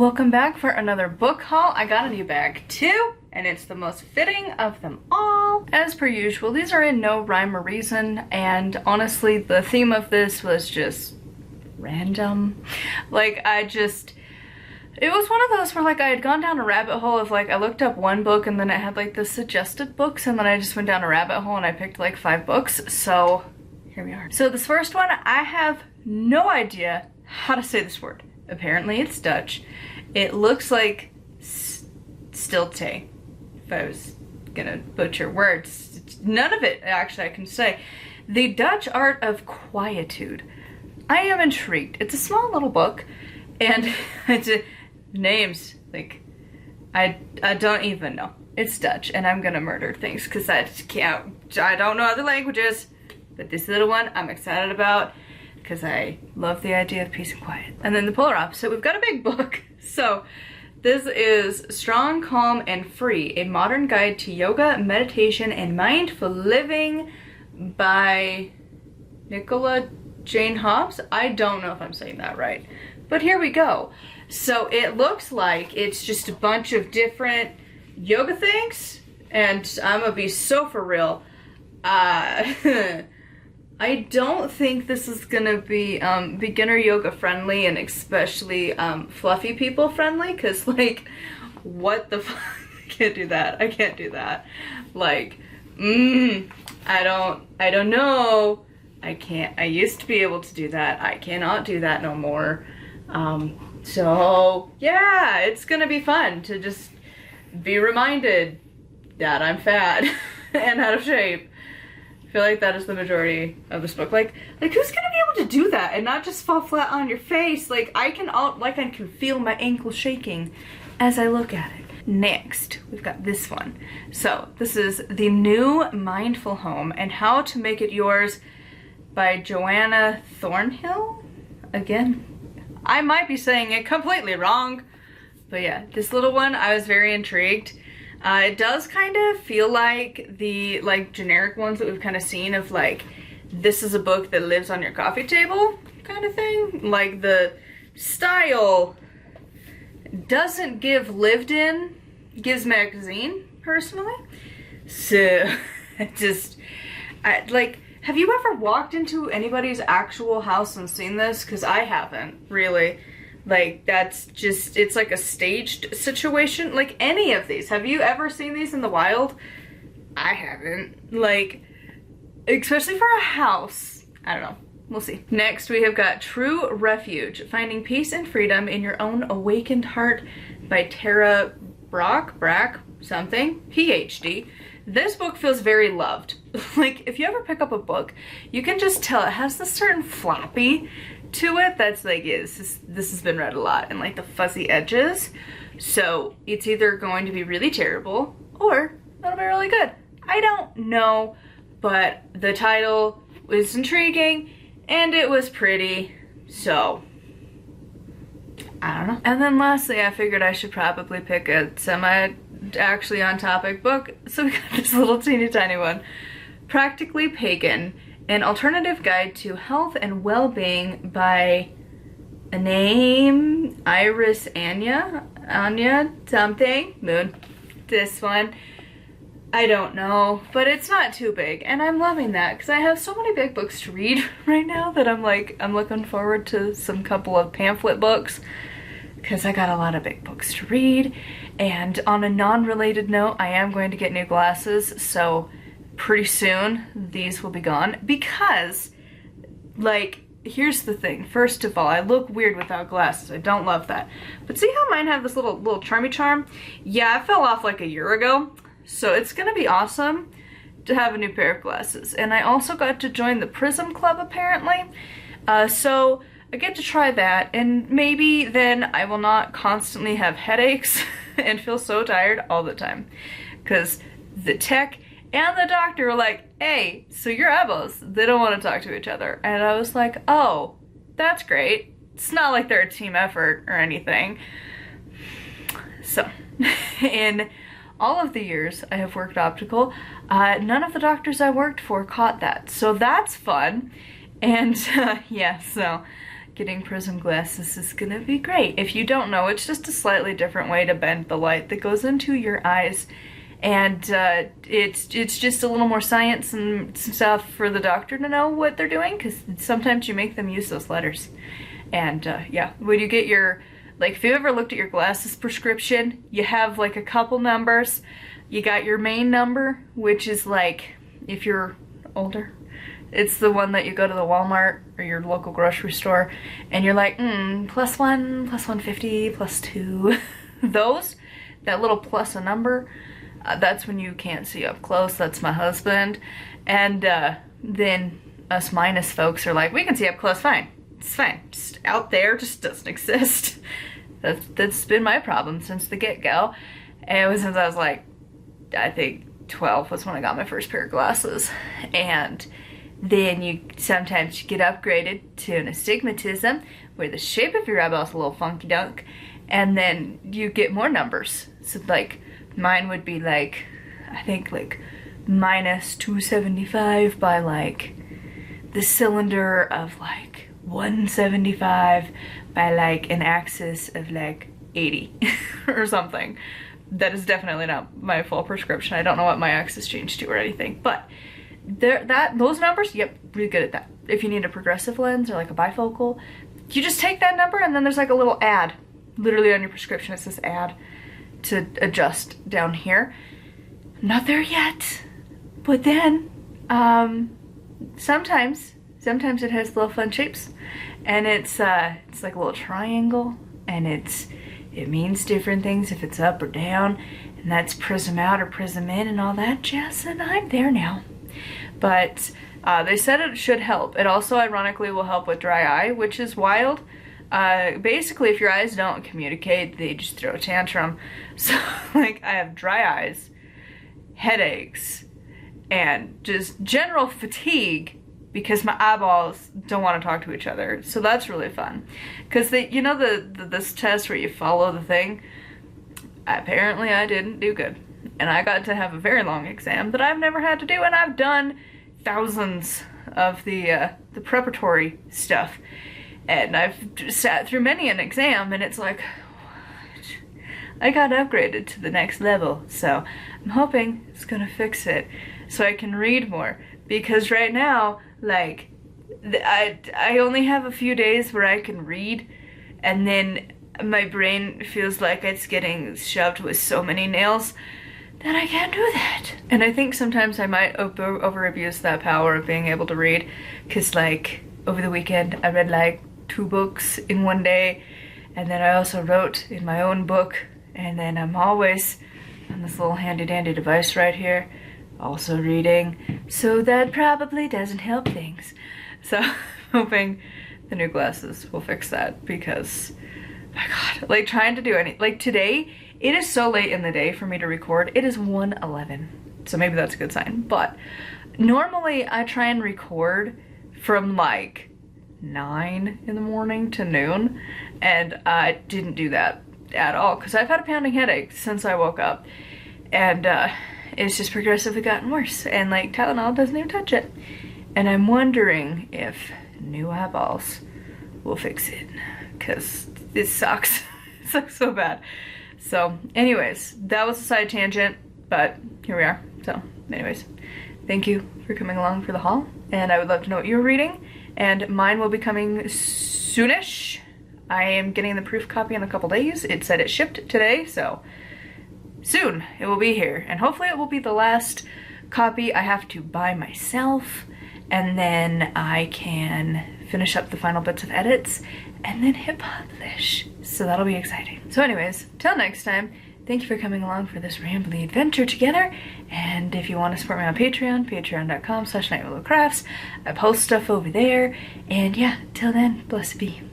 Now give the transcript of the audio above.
Welcome back for another book haul. I got a new bag too, and it's the most fitting of them all. As per usual, these are in no rhyme or reason, and honestly, the theme of this was just random. Like, it was one of those where like I had gone down a rabbit hole of like, I looked up one book and then it had like the suggested books, and then I just went down a rabbit hole and I picked like 5 books, so here we are. So this first one, I have no idea how to say this word. Apparently it's Dutch. It looks like stilte, if I was gonna butcher words. None of it actually I can say. The Dutch Art of Quietude. I am intrigued. It's a small little book, and it's names, like, I don't even know. It's Dutch, and I'm gonna murder things because I don't know other languages, but this little one I'm excited about, because I love the idea of peace and quiet. And then the polar opposite, we've got a big book. So this is Strong, Calm, and Free, A Modern Guide to Yoga, Meditation, and Mindful Living by Nicola Jane Hobbs. I don't know if I'm saying that right, but here we go. So it looks like it's just a bunch of different yoga things, and I'm gonna be so for real. I don't think this is gonna be beginner yoga friendly, and especially fluffy people friendly, because like, what the fuck? I can't do that. I can't do that. Like, I don't know. I can't. I used to be able to do that. I cannot do that no more. So yeah, it's gonna be fun to just be reminded that I'm fat and out of shape. I feel like that is the majority of this book. Like who's gonna be able to do that and not just fall flat on your face? Like I can feel my ankle shaking as I look at it. Next, we've got this one. So this is The New Mindful Home and How to Make It Yours by Joanna Thornhill. Again, I might be saying it completely wrong, but yeah, this little one, I was very intrigued. It does kind of feel like the generic ones that we've kind of seen of like, this is a book that lives on your coffee table kind of thing. Like the style doesn't give lived in, gives magazine personally. So have you ever walked into anybody's actual house and seen this? Because I haven't really. Like, that's just, it's like a staged situation. Like, any of these. Have you ever seen these in the wild? I haven't. Like, especially for a house. I don't know. We'll see. Next, we have got True Refuge, Finding Peace and Freedom in Your Own Awakened Heart by Tara Brack, something, PhD. This book feels very loved. Like, if you ever pick up a book, you can just tell it has this certain floppy to it that's like, this has been read a lot, and like the fuzzy edges. So it's either going to be really terrible or it'll be really good. I don't know, but the title was intriguing and it was pretty, so I don't know. And then lastly, I figured I should probably pick a actually on topic book. So we got this little teeny tiny one, Practically Pagan, An Alternative Guide to Health and Well-Being by a name, Iris Anya something, Moon. This one, I don't know, but it's not too big, and I'm loving that because I have so many big books to read right now that I'm looking forward to some couple of pamphlet books because I got a lot of big books to read. And on a non-related note, I am going to get new glasses, so pretty soon these will be gone because, like, here's the thing. First of all, I look weird without glasses. I don't love that. But see how mine have this little charmy charm? Yeah, I fell off like a year ago, so it's gonna be awesome to have a new pair of glasses. And I also got to join the Prism Club apparently, so I get to try that, and maybe then I will not constantly have headaches and feel so tired all the time, because the tech and the doctor were like, hey, so your eyeballs, they don't want to talk to each other. And I was like, oh, that's great. It's not like they're a team effort or anything. So, in all of the years I have worked optical, none of the doctors I worked for caught that. So that's fun. And yeah, so getting prism glasses is gonna be great. If you don't know, it's just a slightly different way to bend the light that goes into your eyes. And it's just a little more science and stuff for the doctor to know what they're doing, because sometimes you make them use those letters. And yeah, when you get your, like, if you've ever looked at your glasses prescription, you have like a couple numbers. You got your main number, which is like, if you're older, it's the one that you go to the Walmart or your local grocery store and you're like, +1, +150, +2. Those, that little plus a number, that's when you can't see up close. That's my husband. And then us minus folks are like, we can see up close fine. It's fine. Just out there just doesn't exist. That's been my problem since the get-go. And it was since I was like, I think 12 was when I got my first pair of glasses. And then you sometimes get upgraded to an astigmatism where the shape of your eyeball is a little funky dunk. And then you get more numbers. So like, mine would be like, I think like -275 by like the cylinder of like 175 by like an axis of like 80 or something. That is definitely not my full prescription. I don't know what my axis changed to or anything, but those numbers, yep, really good at that. If you need a progressive lens or like a bifocal, you just take that number and then there's like a little ad, literally on your prescription. It says add to adjust down here. Not there yet, but then sometimes it has little fun shapes, and it's like a little triangle, and it means different things if it's up or down, and that's prism out or prism in and all that jazz, and I'm there now. But they said it should help. It also ironically will help with dry eye, which is wild. Basically, if your eyes don't communicate, they just throw a tantrum. So, like, I have dry eyes, headaches, and just general fatigue because my eyeballs don't want to talk to each other. So that's really fun. Because, you know this test where you follow the thing? Apparently, I didn't do good. And I got to have a very long exam that I've never had to do, and I've done thousands of the preparatory stuff. And I've sat through many an exam, and it's like, what? I got upgraded to the next level, so I'm hoping it's gonna fix it so I can read more. Because right now, like, I only have a few days where I can read, and then my brain feels like it's getting shoved with so many nails that I can't do that. And I think sometimes I might over-abuse that power of being able to read, because, like, over the weekend I read like 2 books in one day, and then I also wrote in my own book, and then I'm always on this little handy-dandy device right here also reading, so that probably doesn't help things. So I'm hoping the new glasses will fix that, because my god, like, trying to do any, like, today it is so late in the day for me to record. It is 1:11, so maybe that's a good sign. But normally I try and record from like 9 in the morning to noon, and I didn't do that at all because I've had a pounding headache since I woke up, and it's just progressively gotten worse, and like Tylenol doesn't even touch it. And I'm wondering if new eyeballs will fix it, because it sucks. It sucks so bad. So anyways, that was a side tangent, but here we are. So anyways, thank you for coming along for the haul, and I would love to know what you're reading, and mine will be coming soonish. I am getting the proof copy in a couple days. It said it shipped today, so soon it will be here, and hopefully it will be the last copy I have to buy myself, and then I can finish up the final bits of edits and then hit publish. So that'll be exciting. So anyways, till next time, thank you for coming along for this rambly adventure together. And if you want to support me on Patreon, patreon.com/nightwillowcrafts. I post stuff over there. And yeah, till then, blessed be.